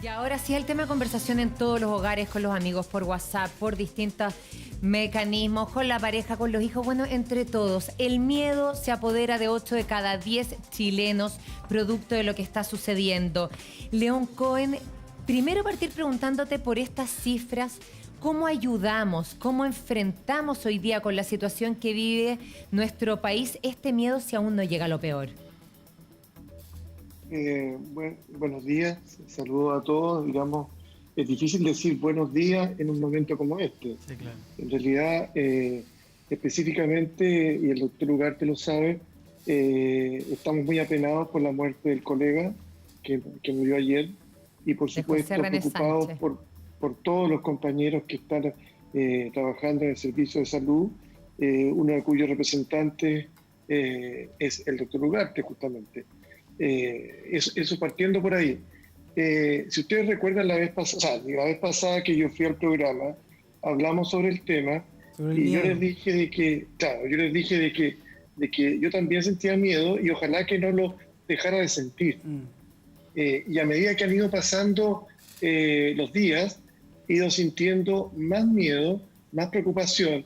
Y ahora sí, el tema de conversación en todos los hogares, con los amigos, por WhatsApp, por distintos mecanismos, con la pareja, con los hijos, bueno, entre todos. El miedo se apodera de 8 de cada 10 chilenos, producto de lo que está sucediendo. León Cohen, primero partir preguntándote por estas cifras. ¿Cómo ayudamos, cómo enfrentamos hoy día con la situación que vive nuestro país este miedo si aún no llega a lo peor? Buenos días, saludos a todos. Digamos, es difícil decir buenos días en un momento como este. Sí, claro. En realidad, específicamente, y el doctor Ugarte lo sabe, estamos muy apenados por la muerte del colega que murió ayer y por De José supuesto René preocupados Sánchez. por todos los compañeros que están trabajando en el servicio de salud, uno de cuyos representantes es el doctor Ugarte, justamente. Eso partiendo por ahí. Si ustedes recuerdan la vez pasada que yo fui al programa, hablamos sobre el tema Sobre el y miedo. yo les dije de que yo también sentía miedo y ojalá que no lo dejara de sentir. Y a medida que han ido pasando los días, he ido sintiendo más miedo, más preocupación,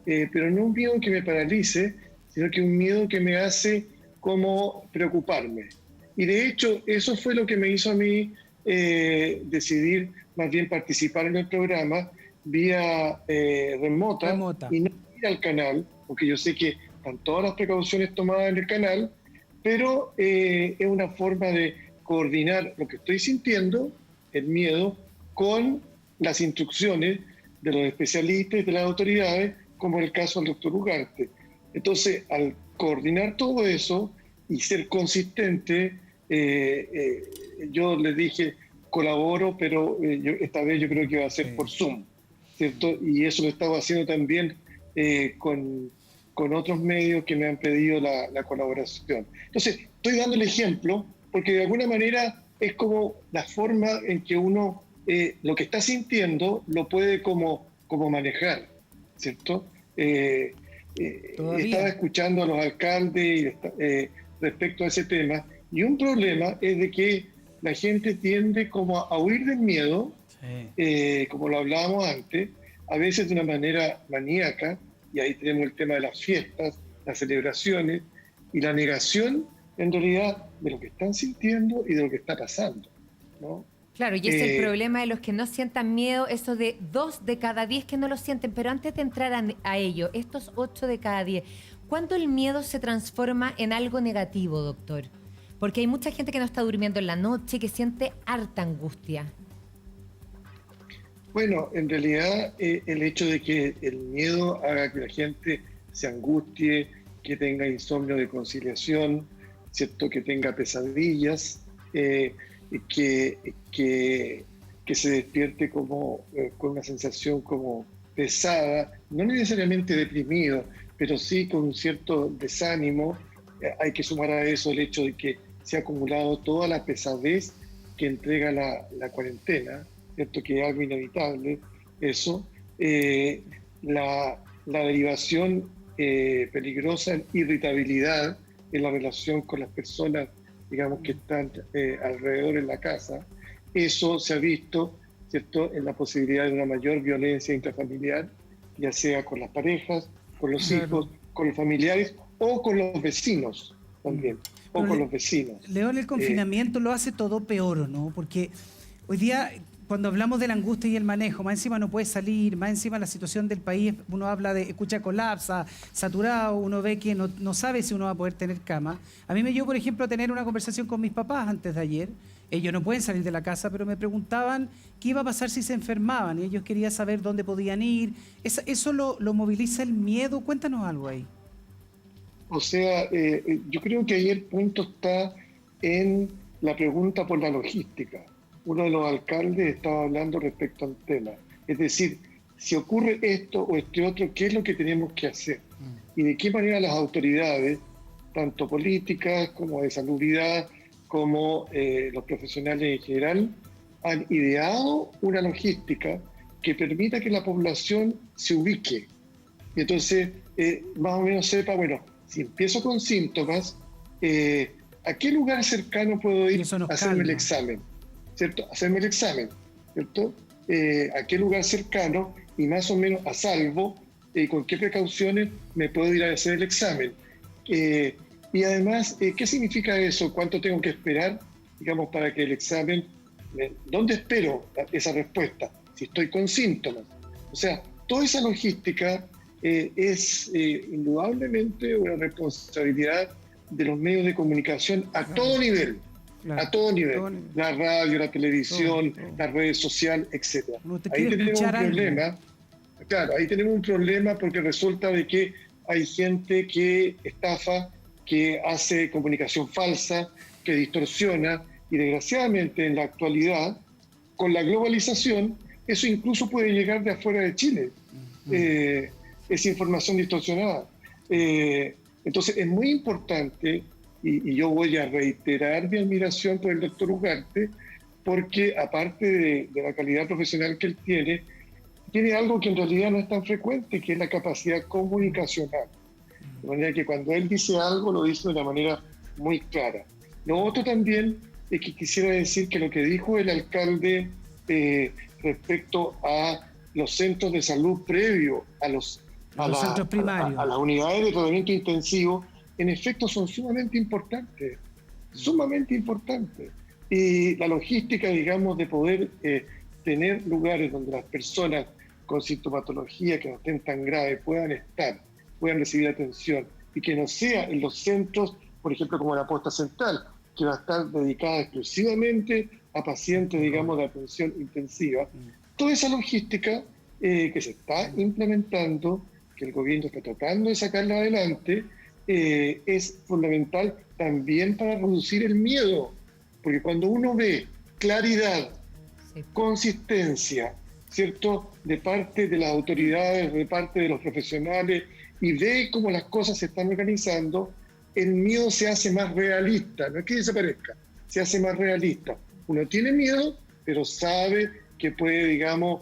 pero no un miedo que me paralice, sino que un miedo que me hace como preocuparme. Y de hecho, eso fue lo que me hizo a mí decidir más bien participar en el programa vía remota y no ir al canal, porque yo sé que están todas las precauciones tomadas en el canal, pero es una forma de coordinar lo que estoy sintiendo, el miedo, con las instrucciones de los especialistas y de las autoridades, como en el caso del doctor Ugarte. Entonces, al coordinar todo eso y ser consistente, yo les dije, colaboro, pero esta vez yo creo que va a ser por Zoom, ¿cierto? Y eso lo he estado haciendo también con otros medios que me han pedido la colaboración. Entonces, estoy dando el ejemplo porque de alguna manera es como la forma en que uno lo que está sintiendo lo puede como manejar, ¿cierto? Estaba escuchando a los alcaldes respecto a ese tema, y un problema es de que la gente tiende como a huir del miedo, como lo hablábamos antes, a veces de una manera maníaca, y ahí tenemos el tema de las fiestas, las celebraciones, y la negación en realidad de lo que están sintiendo y de lo que está pasando, ¿no? Claro, y es el problema de los que no sientan miedo, eso de 2 de cada 10 que no lo sienten. Pero antes de entrar a ello, estos 8 de cada 10, ¿cuándo el miedo se transforma en algo negativo, doctor? Porque hay mucha gente que no está durmiendo en la noche, que siente harta angustia. Bueno, en realidad el hecho de que el miedo haga que la gente se angustie, que tenga insomnio de conciliación, ¿cierto? Que tenga pesadillas, que se despierte como con una sensación como pesada, no necesariamente deprimido, pero sí con un cierto desánimo. Hay que sumar a eso el hecho de que se ha acumulado toda la pesadez que entrega la cuarentena, ¿cierto? Que es algo inevitable, eso. La derivación peligrosa en irritabilidad en la relación con las personas, digamos, que están alrededor en la casa. Eso se ha visto, ¿cierto?, en la posibilidad de una mayor violencia intrafamiliar, ya sea con las parejas, con los hijos, con los familiares o con los vecinos también, o con los vecinos. León, el confinamiento lo hace todo peor, ¿no? Porque hoy día, cuando hablamos de la angustia y el manejo, más encima no puede salir, más encima la situación del país, uno habla de escucha colapsa, saturado, uno ve que no sabe si uno va a poder tener cama. A mí me dio, por ejemplo, a tener una conversación con mis papás antes de ayer. Ellos no pueden salir de la casa, pero me preguntaban qué iba a pasar si se enfermaban y ellos querían saber dónde podían ir. ¿Eso lo moviliza el miedo? Cuéntanos algo ahí. O sea, yo creo que ahí el punto está en la pregunta por la logística. Uno de los alcaldes estaba hablando respecto al tema. Es decir, si ocurre esto o este otro, ¿qué es lo que tenemos que hacer? Y de qué manera las autoridades, tanto políticas como de salubridad, como los profesionales en general, han ideado una logística que permita que la población se ubique. Y entonces, más o menos sepa, bueno, si empiezo con síntomas, ¿a qué lugar cercano puedo ir a hacerme el examen? ¿cierto? Hacerme el examen, ¿cierto? A qué lugar cercano y más o menos a salvo, con qué precauciones me puedo ir a hacer el examen. Y además, ¿qué significa eso? ¿Cuánto tengo que esperar, digamos, para que el examen... ¿Dónde espero esa respuesta? Si estoy con síntomas. O sea, toda esa logística es indudablemente una responsabilidad de los medios de comunicación a todo nivel. Claro. A todo nivel. La radio, la televisión, las redes sociales, etc. Ahí tenemos un problema. Claro, ahí tenemos un problema porque resulta de que hay gente que estafa, que hace comunicación falsa, que distorsiona, y desgraciadamente en la actualidad, con la globalización, eso incluso puede llegar de afuera de Chile. Es información distorsionada. Entonces es muy importante, y yo voy a reiterar mi admiración por el doctor Ugarte, porque aparte de la calidad profesional que él tiene algo que en realidad no es tan frecuente, que es la capacidad comunicacional. De manera que cuando él dice algo, lo dice de una manera muy clara. Lo otro también es que quisiera decir que lo que dijo el alcalde respecto a los centros de salud previo a los centros primarios, a las unidades de tratamiento intensivo, en efecto son sumamente importantes. Y la logística, digamos, de poder tener lugares donde las personas con sintomatología que no estén tan graves puedan recibir atención, y que no sea en los centros, por ejemplo, como la posta central, que va a estar dedicada exclusivamente a pacientes, digamos, de atención intensiva. Toda esa logística que se está implementando, que el gobierno está tratando de sacarla adelante, es fundamental también para reducir el miedo, porque cuando uno ve claridad, consistencia, ¿cierto?, de parte de las autoridades, de parte de los profesionales, y ve cómo las cosas se están organizando, el miedo se hace más realista, no es que desaparezca, se hace más realista. Uno tiene miedo, pero sabe que puede, digamos,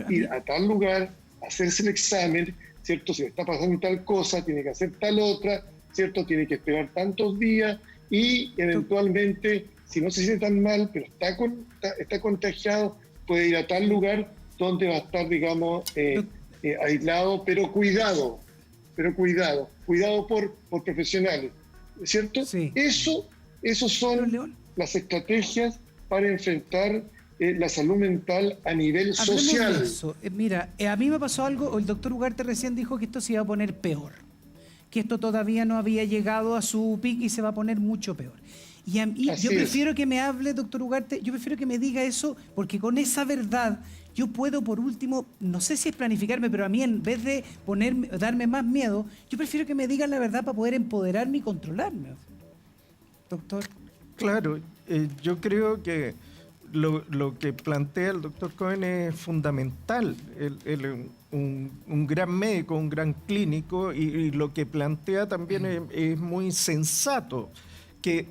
ir a tal lugar, hacerse el examen, ¿cierto? Si le está pasando tal cosa, tiene que hacer tal otra, ¿cierto? Tiene que esperar tantos días y eventualmente, si no se siente tan mal, pero está contagiado, puede ir a tal lugar donde va a estar, digamos, aislado, pero cuidado por profesionales, ¿cierto? Sí. Esos son las estrategias para enfrentar la salud mental a nivel social. De eso. Mira, a mí me pasó algo, el doctor Ugarte recién dijo que esto se iba a poner peor, que esto todavía no había llegado a su pic y se va a poner mucho peor. Y yo prefiero que me hable, doctor Ugarte, yo prefiero que me diga eso, porque con esa verdad yo puedo, por último, no sé si es planificarme, pero a mí en vez de darme más miedo, yo prefiero que me digan la verdad para poder empoderarme y controlarme. Doctor. Claro, yo creo que lo que plantea el doctor Cohen es fundamental. Él es un gran médico, un gran clínico, y lo que plantea también es muy sensato, que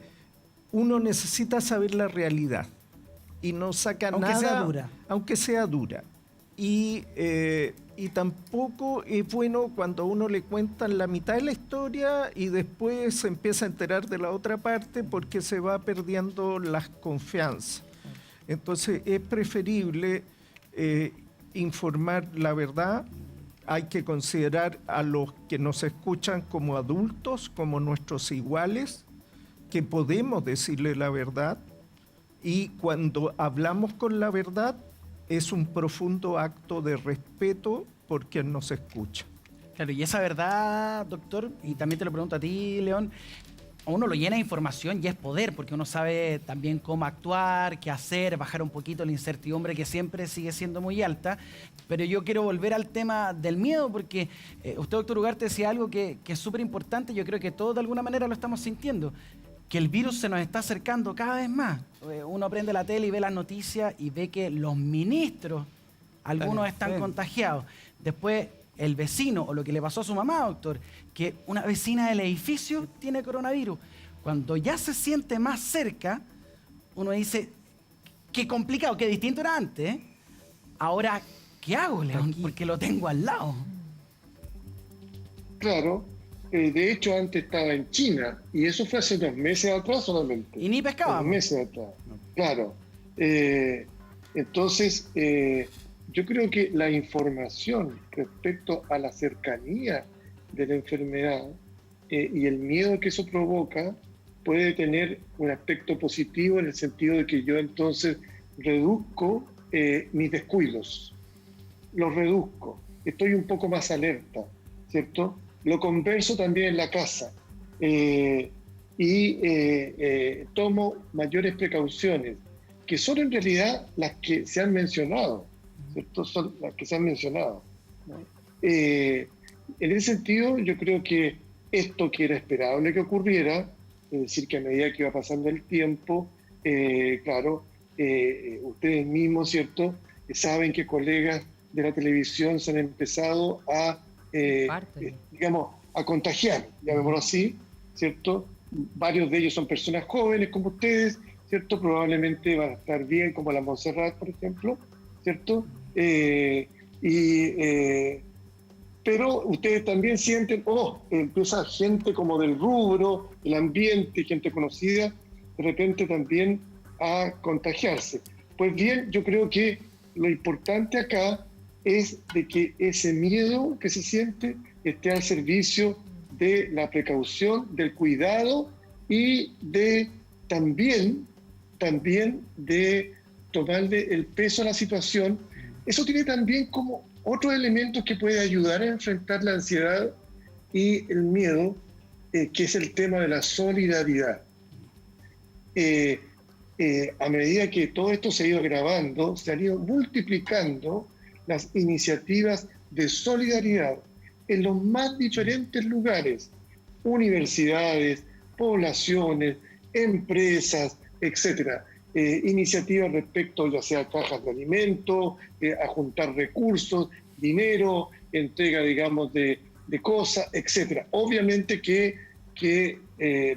uno necesita saber la realidad y no saca nada, aunque sea dura. Y tampoco es bueno cuando a uno le cuentan la mitad de la historia y después se empieza a enterar de la otra parte, porque se va perdiendo la confianza. Entonces es preferible informar la verdad. Hay que considerar a los que nos escuchan como adultos, como nuestros iguales, que podemos decirle la verdad, y cuando hablamos con la verdad es un profundo acto de respeto por quien nos escucha. Claro, y esa verdad, doctor, y también te lo pregunto a ti, León, a uno lo llena de información y es poder, porque uno sabe también cómo actuar, qué hacer, bajar un poquito la incertidumbre que siempre sigue siendo muy alta. Pero yo quiero volver al tema del miedo, porque usted, doctor Ugarte, decía algo que es súper importante. Yo creo que todos de alguna manera lo estamos sintiendo, que el virus se nos está acercando cada vez más. Uno prende la tele y ve las noticias y ve que los ministros, algunos están contagiados. Después el vecino, o lo que le pasó a su mamá, doctor, que una vecina del edificio tiene coronavirus. Cuando ya se siente más cerca, uno dice, qué complicado, qué distinto era antes, ¿eh? Ahora, ¿qué hago, León? Porque lo tengo al lado. Claro. De hecho, antes estaba en China, y eso fue hace 2 meses atrás solamente. Y ni pescaba. 2 meses atrás, claro. Entonces, yo creo que la información respecto a la cercanía de la enfermedad y el miedo que eso provoca puede tener un aspecto positivo en el sentido de que yo entonces reduzco mis descuidos, los reduzco, estoy un poco más alerta, ¿cierto? Lo converso también en la casa y tomo mayores precauciones, que son en realidad las que se han mencionado, ¿cierto? Son las que se han mencionado, ¿no? En ese sentido, yo creo que esto que era esperable que ocurriera, es decir, que a medida que iba pasando el tiempo, claro, ustedes mismos, ¿cierto?, saben que colegas de la televisión se han empezado a, digamos, a contagiar, llamémoslo así, ¿cierto? Varios de ellos son personas jóvenes como ustedes, ¿cierto? Probablemente van a estar bien, como la Montserrat, por ejemplo, ¿cierto? Pero ustedes también sienten, empieza gente como del rubro, el ambiente, gente conocida, de repente también a contagiarse. Pues bien, yo creo que lo importante acá es de que ese miedo que se siente esté al servicio de la precaución, del cuidado y de también de tomarle el peso a la situación. Eso tiene también como otros elementos que puede ayudar a enfrentar la ansiedad y el miedo, que es el tema de la solidaridad. A medida que todo esto se ha ido agravando, se han ido multiplicando las iniciativas de solidaridad en los más diferentes lugares, universidades, poblaciones, empresas, etcétera. Iniciativas respecto ya sea a cajas de alimentos, a juntar recursos, dinero, entrega, digamos, de cosas, etcétera. Obviamente que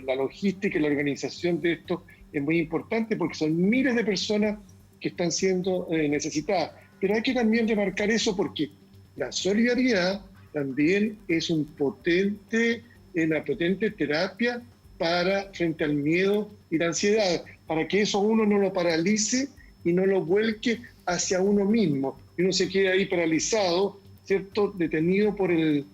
la logística y la organización de esto es muy importante porque son miles de personas que están siendo necesitadas. Pero hay que también remarcar eso porque la solidaridad también es una potente terapia frente al miedo y la ansiedad, para que eso uno no lo paralice y no lo vuelque hacia uno mismo. Y uno se quede ahí paralizado, ¿cierto?, detenido por el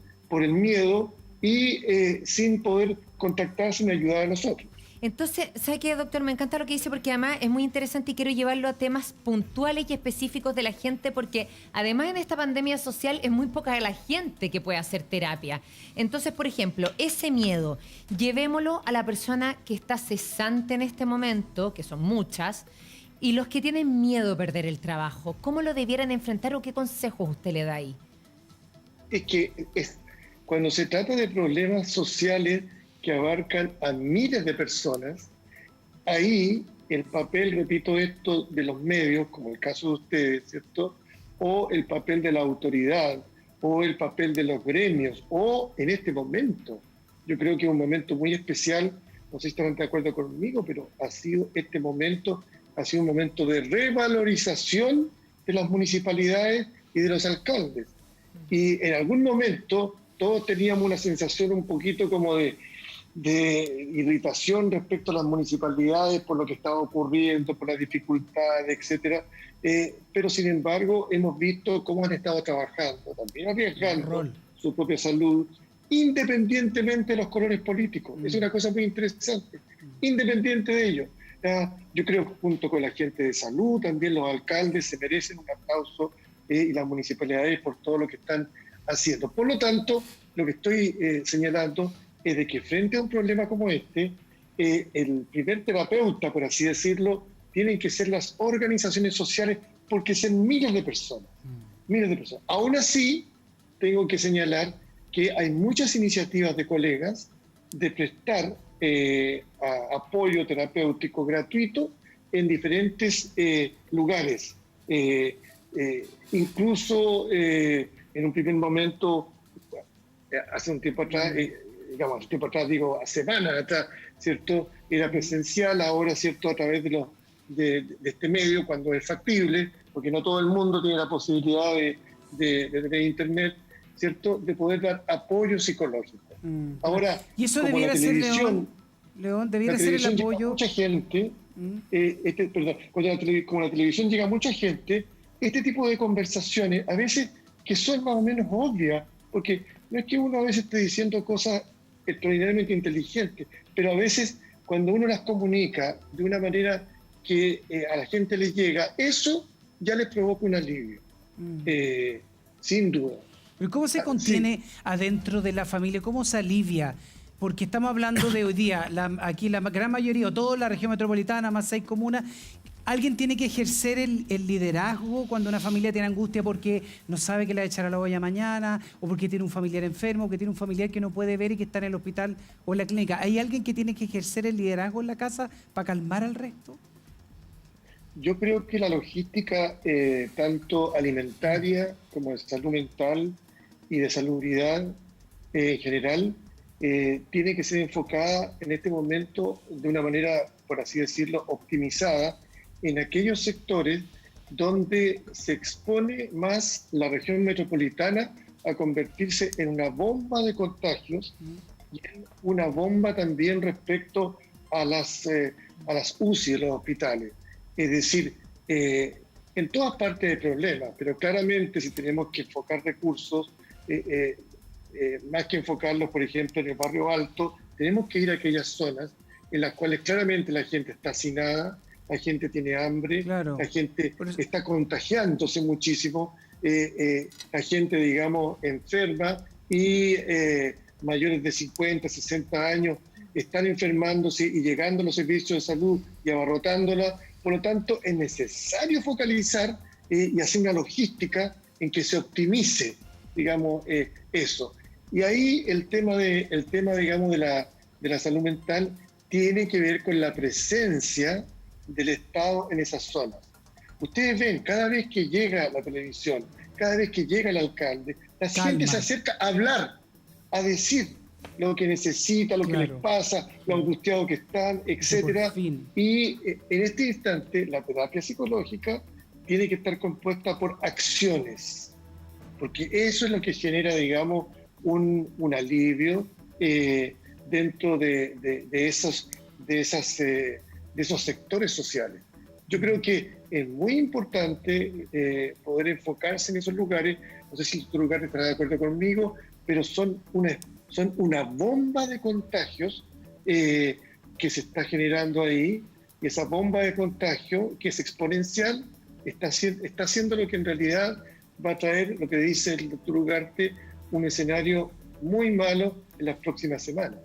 miedo y sin poder contactarse ni ayudar a los otros. Entonces, ¿sabe qué, doctor? Me encanta lo que dice porque además es muy interesante y quiero llevarlo a temas puntuales y específicos de la gente porque además en esta pandemia social es muy poca la gente que puede hacer terapia. Entonces, por ejemplo, ese miedo, llevémoslo a la persona que está cesante en este momento, que son muchas, y los que tienen miedo a perder el trabajo. ¿Cómo lo debieran enfrentar o qué consejos usted le da ahí? Es que cuando se trata de problemas sociales que abarcan a miles de personas, ahí el papel, repito esto, de los medios, como el caso de ustedes, ¿cierto?, o el papel de la autoridad, o el papel de los gremios, o en este momento, yo creo que es un momento muy especial, no sé si estarán de acuerdo conmigo, pero este momento ha sido un momento de revalorización de las municipalidades y de los alcaldes. Y en algún momento todos teníamos una sensación un poquito como de irritación respecto a las municipalidades por lo que estaba ocurriendo, por las dificultades, etcétera. Pero sin embargo hemos visto cómo han estado trabajando, también arriesgando su propia salud, independientemente de los colores políticos. Es una cosa muy interesante, independiente de ello. Yo creo que junto con la gente de salud, también los alcaldes se merecen un aplauso y las municipalidades por todo lo que están haciendo. Por lo tanto, lo que estoy señalando es de que frente a un problema como este, el primer terapeuta, por así decirlo, tienen que ser las organizaciones sociales, porque son miles de personas. Miles de personas. Aún así, tengo que señalar que hay muchas iniciativas de colegas de prestar apoyo terapéutico gratuito en diferentes lugares. Incluso en un primer momento, hace un tiempo atrás, digo, a semanas atrás, ¿cierto?, era presencial, ahora, ¿cierto?, a través de este medio, cuando es factible, porque no todo el mundo tiene la posibilidad de tener internet, ¿cierto?, de poder dar apoyo psicológico. Ahora, y eso como debiera la ser, televisión, León, debiera ser el apoyo. Mucha gente, perdón, como la televisión llega a mucha gente, este tipo de conversaciones, a veces que son más o menos obvias, porque no es que uno a veces esté diciendo cosas extraordinariamente inteligentes, pero a veces cuando uno las comunica de una manera que a la gente les llega, eso ya les provoca un alivio, sin duda. ¿Pero cómo se contiene adentro de la familia? ¿Cómo se alivia? Porque estamos hablando de hoy día, aquí la gran mayoría, o toda la región metropolitana, más 6 comunas, ¿alguien tiene que ejercer el liderazgo cuando una familia tiene angustia porque no sabe que le va a echar a la olla mañana, o porque tiene un familiar enfermo, o que tiene un familiar que no puede ver y que está en el hospital o en la clínica? ¿Hay alguien que tiene que ejercer el liderazgo en la casa para calmar al resto? Yo creo que la logística, tanto alimentaria como de salud mental y de salubridad en general, tiene que ser enfocada en este momento de una manera, por así decirlo, optimizada en aquellos sectores donde se expone más la región metropolitana a convertirse en una bomba de contagios y en una bomba también respecto a las UCI de los hospitales. Es decir, en todas partes hay problemas, pero claramente si tenemos que enfocar recursos, más que enfocarlos, por ejemplo, en el barrio alto, tenemos que ir a aquellas zonas en las cuales claramente la gente está hacinada, la gente tiene hambre, claro, la gente está contagiándose muchísimo, la gente, digamos, enferma y mayores de 50, 60 años están enfermándose y llegando a los servicios de salud y abarrotándola. Por lo tanto, es necesario focalizar y hacer una logística en que se optimice, digamos, eso. Y ahí el tema digamos, de la salud mental tiene que ver con la presencia del Estado en esas zonas. Ustedes ven, cada vez que llega la televisión, cada vez que llega el alcalde, la gente se acerca a hablar, a decir lo que necesita, lo que les pasa, lo angustiados que están, etcétera. Y en este instante, la terapia psicológica tiene que estar compuesta por acciones, porque eso es lo que genera, digamos, un alivio dentro de esos sectores sociales. Yo creo que es muy importante poder enfocarse en esos lugares. No sé si estos lugares estarán de acuerdo conmigo, pero son una bomba de contagios que se está generando ahí, y esa bomba de contagio, que es exponencial, está haciendo lo que en realidad va a traer, lo que dice el doctor Ugarte, un escenario muy malo en las próximas semanas.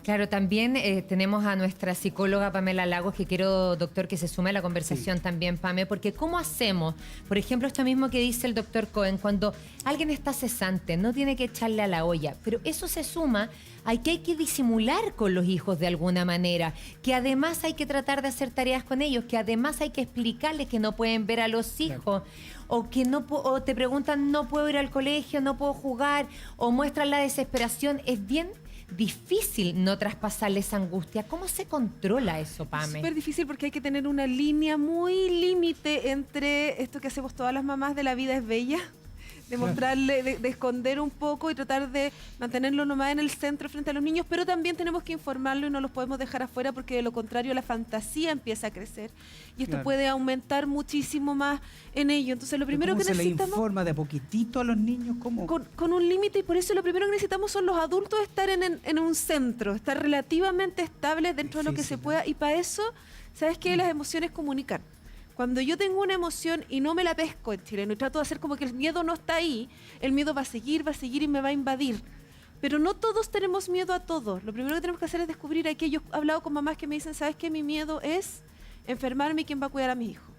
Claro, también tenemos a nuestra psicóloga Pamela Lagos, que quiero, doctor, que se sume a la conversación también, Pame, porque ¿cómo hacemos? Por ejemplo, esto mismo que dice el doctor Cohen, cuando alguien está cesante, no tiene que echarle a la olla, pero eso se suma a que hay que disimular con los hijos de alguna manera, que además hay que tratar de hacer tareas con ellos, que además hay que explicarles que no pueden ver a los hijos, o que o te preguntan, no puedo ir al colegio, no puedo jugar, o muestran la desesperación. Es bien difícil no traspasarle esa angustia. ¿Cómo se controla eso, Pame? Es súper difícil porque hay que tener una línea muy límite entre esto que hacemos todas las mamás de la vida es bella, de mostrarle, de esconder un poco y tratar de mantenerlo nomás en el centro frente a los niños, pero también tenemos que informarlo y no los podemos dejar afuera, porque de lo contrario la fantasía empieza a crecer y esto puede aumentar muchísimo más en ello. Entonces lo primero que necesitamos... ¿Cómo se le informa de a poquitito a los niños? ¿Cómo? Con un límite, y por eso lo primero que necesitamos son los adultos estar en un centro, estar relativamente estables dentro de lo que se pueda, y para eso, ¿sabes qué? Las emociones comunican. Cuando yo tengo una emoción y no me la pesco en chileno y trato de hacer como que el miedo no está ahí, el miedo va a seguir y me va a invadir. Pero no todos tenemos miedo a todo. Lo primero que tenemos que hacer es descubrir aquello. He hablado con mamás que me dicen, ¿sabes qué? Mi miedo es enfermarme y quién va a cuidar a mis hijos.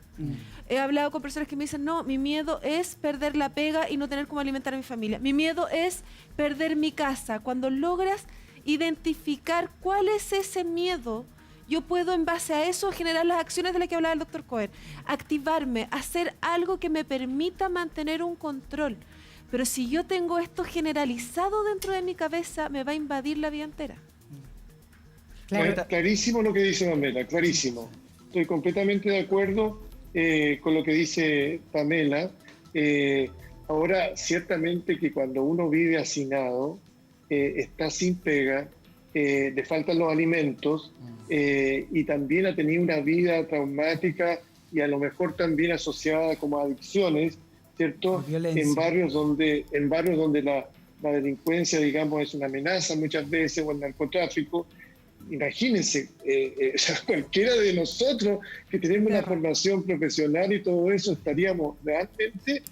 He hablado con personas que me dicen, no, mi miedo es perder la pega y no tener cómo alimentar a mi familia. Mi miedo es perder mi casa. Cuando logras identificar cuál es ese miedo, yo puedo en base a eso generar las acciones de las que hablaba el doctor Cohen. Activarme, hacer algo que me permita mantener un control. Pero si yo tengo esto generalizado dentro de mi cabeza, me va a invadir la vida entera. Clarísimo lo que dice Pamela, clarísimo. Estoy completamente de acuerdo con lo que dice Pamela. Ahora, ciertamente que cuando uno vive hacinado, está sin pega, le faltan los alimentos y también ha tenido una vida traumática y a lo mejor también asociada como a adicciones, ¿cierto? En barrios donde la delincuencia, digamos, es una amenaza muchas veces, o el narcotráfico. Imagínense, cualquiera de nosotros que tenemos una formación profesional y todo eso, estaríamos realmente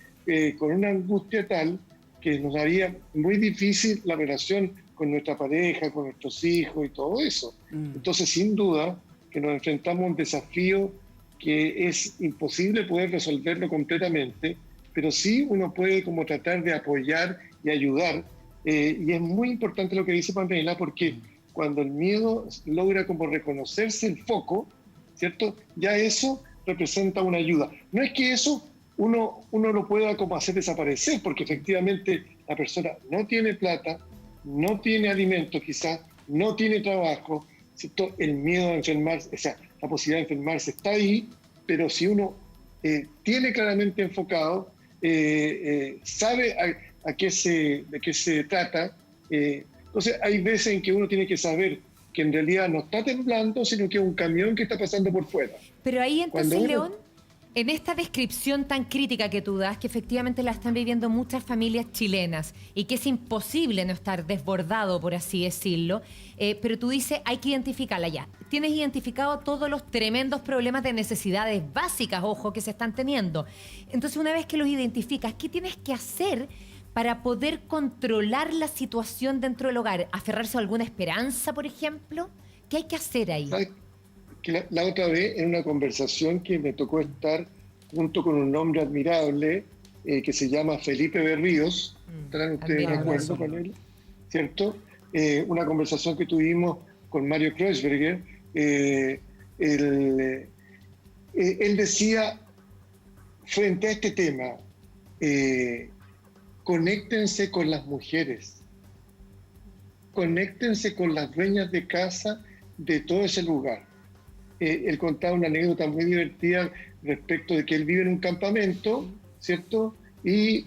con una angustia tal que nos haría muy difícil la relación con nuestra pareja, con nuestros hijos y todo eso. Entonces, sin duda, que nos enfrentamos a un desafío que es imposible poder resolverlo completamente, pero sí uno puede como tratar de apoyar y ayudar. Y es muy importante lo que dice Pamela, porque cuando el miedo logra como reconocerse el foco, ¿cierto? Ya eso representa una ayuda. No es que eso uno lo pueda como hacer desaparecer, porque efectivamente la persona no tiene plata, no tiene alimentos quizás, no tiene trabajo, ¿cierto? El miedo a enfermarse, o sea, la posibilidad de enfermarse está ahí, pero si uno tiene claramente enfocado, sabe de qué se trata, entonces hay veces en que uno tiene que saber que en realidad no está temblando, sino que es un camión que está pasando por fuera. Pero ahí entonces, León, en esta descripción tan crítica que tú das, que efectivamente la están viviendo muchas familias chilenas y que es imposible no estar desbordado, por así decirlo, pero tú dices, hay que identificarla ya. Tienes identificado todos los tremendos problemas de necesidades básicas, ojo, que se están teniendo. Entonces, una vez que los identificas, ¿qué tienes que hacer para poder controlar la situación dentro del hogar? ¿Aferrarse a alguna esperanza, por ejemplo? ¿Qué hay que hacer ahí? Que la otra vez, en una conversación que me tocó estar junto con un hombre admirable que se llama Felipe Berríos, ¿estarán ustedes de acuerdo con él? ¿Cierto? Una conversación que tuvimos con Mario Kreuzberger. Él decía, frente a este tema, conéctense con las mujeres, conéctense con las dueñas de casa de todo ese lugar. Él contaba una anécdota muy divertida respecto de que él vive en un campamento, ¿cierto? Y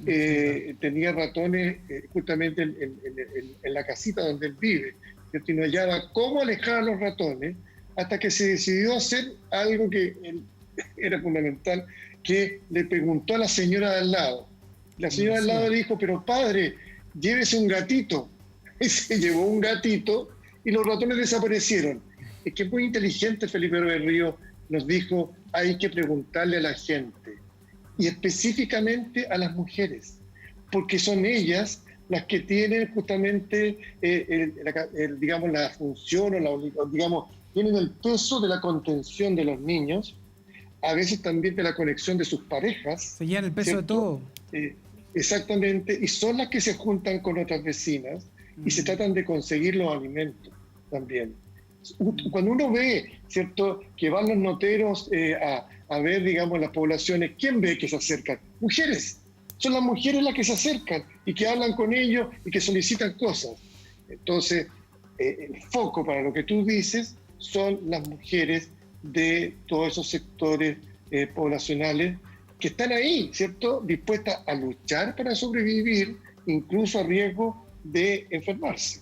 tenía ratones justamente en la casita donde él vive, ¿cierto? Y no hallaba cómo alejar a los ratones, hasta que se decidió hacer algo que era fundamental, que le preguntó a la señora de al lado. La señora de al lado le dijo, pero padre, llévese un gatito. Y se llevó un gatito y los ratones desaparecieron. Es que muy inteligente Felipe Berrío nos dijo, hay que preguntarle a la gente, y específicamente a las mujeres, porque son ellas las que tienen justamente, digamos, la función, digamos, tienen el peso de la contención de los niños, a veces también de la conexión de sus parejas. Se llevan el peso, ¿cierto?, de todo. Exactamente, y son las que se juntan con otras vecinas y se tratan de conseguir los alimentos también. Cuando uno ve, ¿cierto?, que van los noteros a ver, digamos, las poblaciones, ¿quién ve que se acercan? Mujeres. Son las mujeres las que se acercan y que hablan con ellos y que solicitan cosas. Entonces, el foco para lo que tú dices son las mujeres de todos esos sectores poblacionales que están ahí, ¿cierto?, dispuestas a luchar para sobrevivir, incluso a riesgo de enfermarse.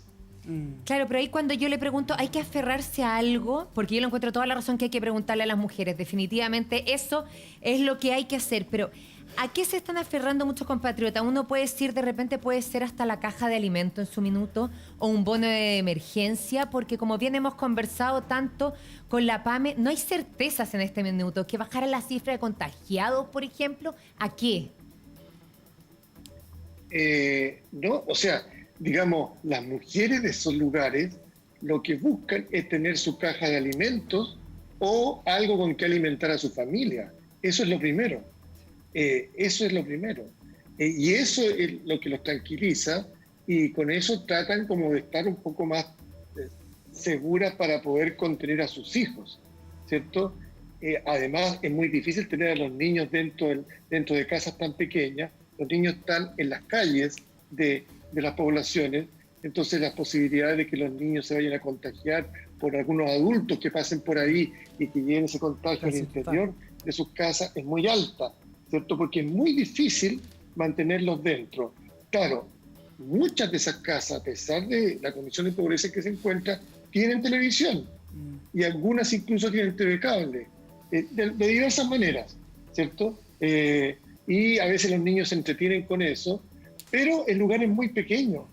Claro, pero ahí cuando yo le pregunto, ¿hay que aferrarse a algo? Porque yo le encuentro toda la razón que hay que preguntarle a las mujeres. Definitivamente eso es lo que hay que hacer. Pero ¿a qué se están aferrando muchos compatriotas? Uno puede decir, de repente puede ser hasta la caja de alimento en su minuto o un bono de emergencia, porque como bien hemos conversado tanto con la PAME, no hay certezas en este minuto. Que bajara la cifra de contagiados, por ejemplo, ¿a qué? No, o sea, digamos, las mujeres de esos lugares lo que buscan es tener su caja de alimentos o algo con que alimentar a su familia. Eso es lo primero. Eso es lo primero. Y eso es lo que los tranquiliza, y con eso tratan como de estar un poco más seguras para poder contener a sus hijos, ¿cierto? Además, es muy difícil tener a los niños dentro de casas tan pequeñas. Los niños están en las calles de las poblaciones, entonces las posibilidades de que los niños se vayan a contagiar por algunos adultos que pasen por ahí y que lleven ese contagio al interior de sus casas es muy alta, ¿cierto? Porque es muy difícil mantenerlos dentro. Claro, muchas de esas casas, a pesar de la condición de pobreza en que se encuentra, tienen televisión. Y algunas incluso tienen TV cable, de diversas maneras, ¿cierto? Y a veces los niños se entretienen con eso, pero el lugar es muy pequeño,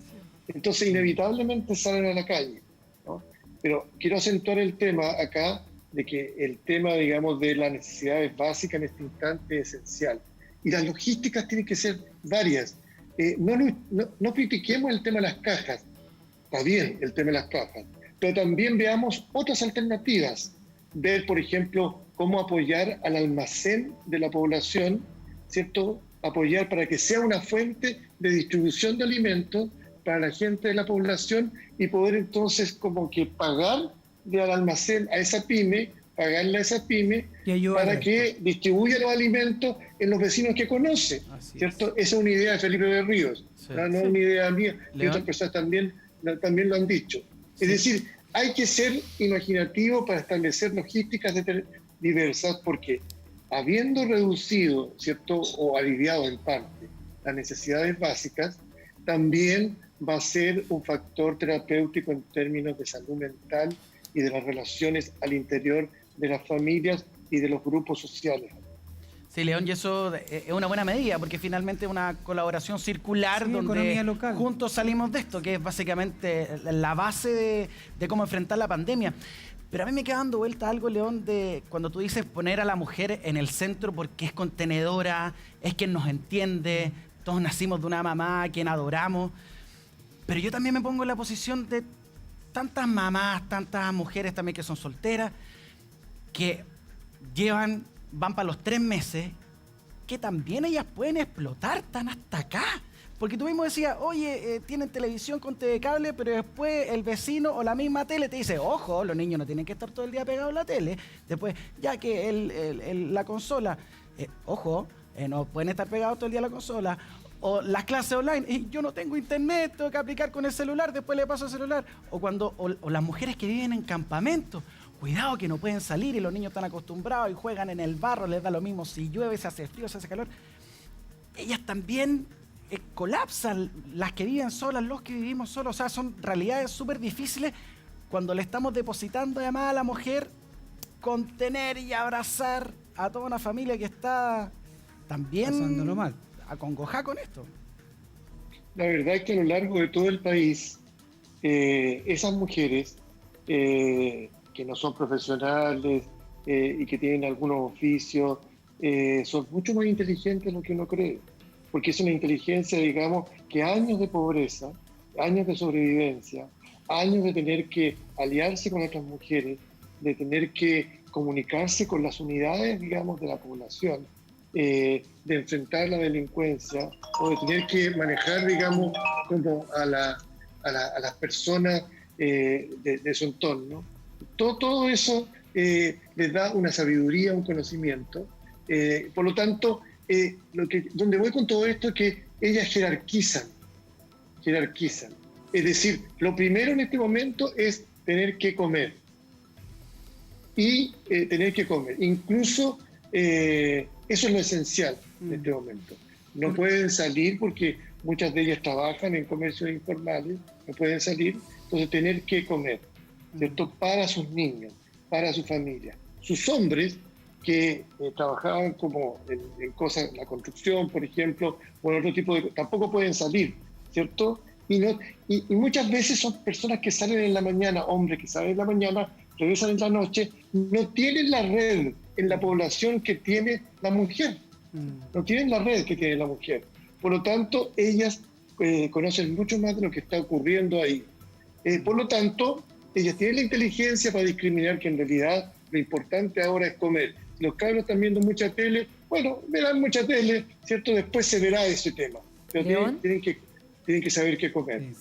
entonces inevitablemente salen a la calle, ¿no? Pero quiero acentuar el tema acá, de que el tema, digamos, de las necesidades básicas en este instante es esencial. Y las logísticas tienen que ser varias. No critiquemos el tema de las cajas, está bien el tema de las cajas, pero también veamos otras alternativas. Ver, por ejemplo, cómo apoyar al almacén de la población, ¿cierto? Apoyar para que sea una fuente de distribución de alimentos para la gente de la población y poder entonces como que pagar al almacén a esa pyme, pagarle a esa pyme para que distribuya los alimentos en los vecinos que conoce, ¿cierto? Esa es una idea de Felipe de Ríos, no es una idea mía, y otras personas también lo han dicho. Es decir, hay que ser imaginativo para establecer logísticas diversas, porque habiendo reducido, ¿cierto?, o aliviado en parte las necesidades básicas, también va a ser un factor terapéutico en términos de salud mental y de las relaciones al interior de las familias y de los grupos sociales. Sí, León, y eso es una buena medida, porque finalmente es una colaboración circular donde juntos salimos de esto, que es básicamente la base de cómo enfrentar la pandemia. Pero a mí me queda dando vuelta algo, León, de cuando tú dices poner a la mujer en el centro porque es contenedora, es quien nos entiende, todos nacimos de una mamá a quien adoramos. Pero yo también me pongo en la posición de tantas mamás, tantas mujeres también que son solteras, que van para los 3 meses, que también ellas pueden explotar tan hasta acá. Porque tú mismo decías, oye, tienen televisión con TV cable, pero después el vecino o la misma tele te dice, ojo, los niños no tienen que estar todo el día pegados a la tele. Después, ya que la consola, ojo, no pueden estar pegados todo el día a la consola. O las clases online, y yo no tengo internet, tengo que aplicar con el celular, después le paso el celular. O las mujeres que viven en campamentos, cuidado que no pueden salir y los niños están acostumbrados y juegan en el barro, les da lo mismo si llueve, se hace frío, se hace calor. Ellas también colapsan, las que viven solas, los que vivimos solos. O sea, son realidades súper difíciles cuando le estamos depositando además a la mujer contener y abrazar a toda una familia que está también pasándolo mal, acongojada con esto. La verdad es que a lo largo de todo el país, esas mujeres que no son profesionales y que tienen algunos oficios, son mucho más inteligentes de lo que uno cree, porque es una inteligencia, digamos, que años de pobreza, años de sobrevivencia, años de tener que aliarse con otras mujeres, de tener que comunicarse con las unidades, digamos, de la población, de enfrentar la delincuencia o de tener que manejar, digamos, como a las personas de su entorno. Todo eso les da una sabiduría, un conocimiento. Por lo tanto, donde voy con todo esto es que ellas jerarquizan. Es decir, lo primero en este momento es tener que comer. Incluso eso es lo esencial en este momento. No pueden salir porque muchas de ellas trabajan en comercios informales, no pueden salir, entonces tener que comer, ¿cierto? Para sus niños, para su familia. Sus hombres que trabajaban como en cosas, la construcción, por ejemplo, o en otro tipo de cosas, tampoco pueden salir, ¿cierto? Y muchas veces son personas que salen en la mañana, hombres que salen en la mañana, regresan en la noche, no tienen la red en la población que tiene la mujer. No tienen la red que tiene la mujer. Por lo tanto, ellas conocen mucho más de lo que está ocurriendo ahí. Por lo tanto, ellas tienen la inteligencia para discriminar que en realidad lo importante ahora es comer. Si los cabros están viendo mucha tele, bueno, verán mucha tele, ¿cierto? Después se verá ese tema. Pero tienen que saber qué comer. Sí.